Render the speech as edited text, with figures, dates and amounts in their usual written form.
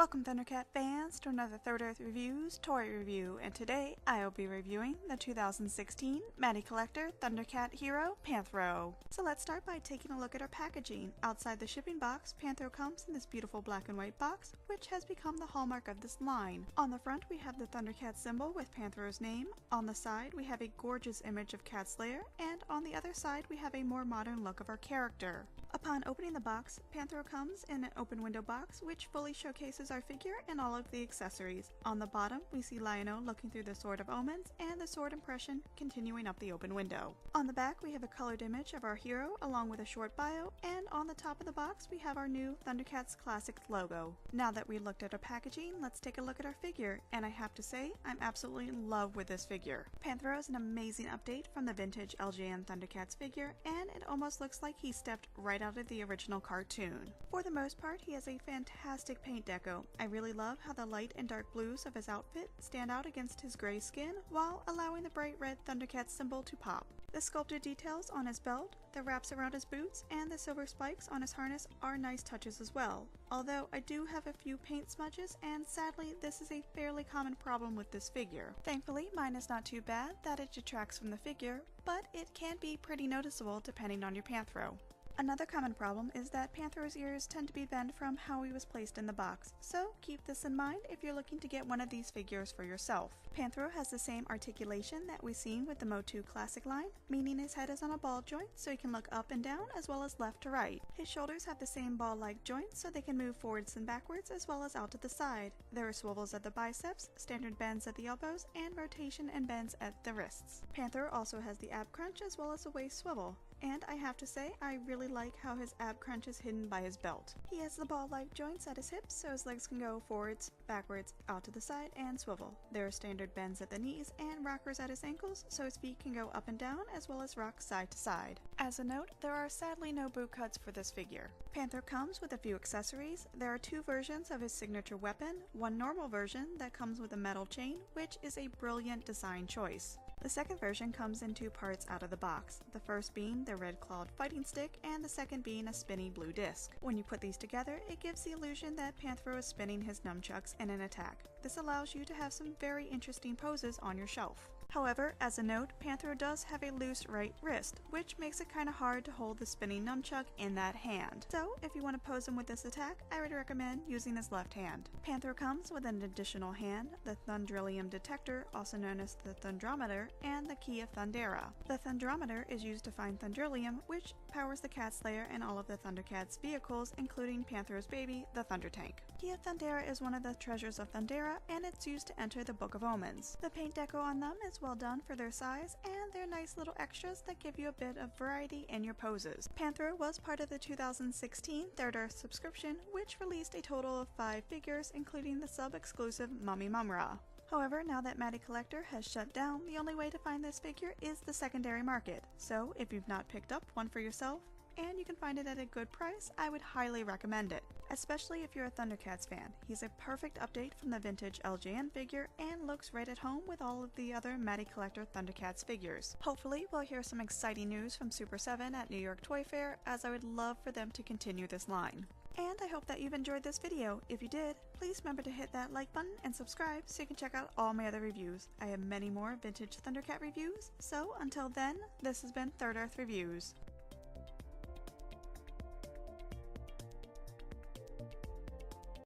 Welcome Thundercat fans to another Third Earth Reviews toy review, and today I will be reviewing the 2016 MattyCollector Thundercat Hero Panthro. So let's start by taking a look at our packaging. Outside the shipping box, Panthro comes in this beautiful black and white box, which has become the hallmark of this line. On the front we have the Thundercat symbol with Panthro's name, on the side we have a gorgeous image of Cat's lair, and on the other side we have a more modern look of our character. Upon opening the box, Panthro comes in an open window box which fully showcases our figure and all of the accessories. On the bottom we see Lionel looking through the Sword of Omens and the sword impression continuing up the open window. On the back we have a colored image of our hero along with a short bio, and on the top of the box we have our new Thundercats Classic logo. Now that we looked at our packaging, let's take a look at our figure, and I have to say I'm absolutely in love with this figure. Panthro is an amazing update from the vintage LJN Thundercats figure, and it almost looks like he stepped right out of the original cartoon. For the most part, he has a fantastic paint deco. I really love how the light and dark blues of his outfit stand out against his gray skin while allowing the bright red Thundercat symbol to pop. The sculpted details on his belt, the wraps around his boots, and the silver spikes on his harness are nice touches as well. Although I do have a few paint smudges, and sadly this is a fairly common problem with this figure. Thankfully mine is not too bad that it detracts from the figure, but it can be pretty noticeable depending on your Panthro. Another common problem is that Panthro's ears tend to be bent from how he was placed in the box, so keep this in mind if you're looking to get one of these figures for yourself. Panthro has the same articulation that we've seen with the Motu Classic line, meaning his head is on a ball joint so he can look up and down as well as left to right. His shoulders have the same ball-like joints so they can move forwards and backwards as well as out to the side. There are swivels at the biceps, standard bends at the elbows, and rotation and bends at the wrists. Panthro also has the ab crunch as well as a waist swivel. And I have to say, I really like how his ab crunch is hidden by his belt. He has the ball-like joints at his hips so his legs can go forwards, backwards, out to the side, and swivel. There are standard bends at the knees and rockers at his ankles so his feet can go up and down as well as rock side to side. As a note, there are sadly no boot cuts for this figure. Panthro comes with a few accessories. There are two versions of his signature weapon, one normal version that comes with a metal chain, which is a brilliant design choice. The second version comes in two parts out of the box, the first being the red-clawed fighting stick and the second being a spinny blue disc. When you put these together, it gives the illusion that Panthro is spinning his nunchucks in an attack. This allows you to have some very interesting poses on your shelf. However, as a note, Panthro does have a loose right wrist, which makes it kinda hard to hold the spinning nunchuck in that hand. So, if you want to pose him with this attack, I would recommend using his left hand. Panthro comes with an additional hand, the Thundrillium Detector, also known as the Thundrometer, and the Key of Thundera. The Thundrometer is used to find Thundrillium, which powers the Cat's lair and all of the Thundercats' vehicles, including Panthro's baby, the Thunder Tank. Key of Thundera is one of the treasures of Thundera, and it's used to enter the Book of Omens. The paint deco on them is well done for their size, and they're nice little extras that give you a bit of variety in your poses. Panthro was part of the 2016 Third Earth subscription, which released a total of 5 figures, including the sub-exclusive Mummy Mumra. However, now that MattyCollector has shut down, the only way to find this figure is the secondary market. So if you've not picked up one for yourself, and you can find it at a good price, I would highly recommend it. Especially if you're a Thundercats fan. He's a perfect update from the vintage LJN figure and looks right at home with all of the other MattyCollector Thundercats figures. Hopefully we'll hear some exciting news from Super 7 at New York Toy Fair, as I would love for them to continue this line. And I hope that you've enjoyed this video. If you did, please remember to hit that like button and subscribe so you can check out all my other reviews. I have many more vintage Thundercat reviews, so until then, this has been Third Earth Reviews.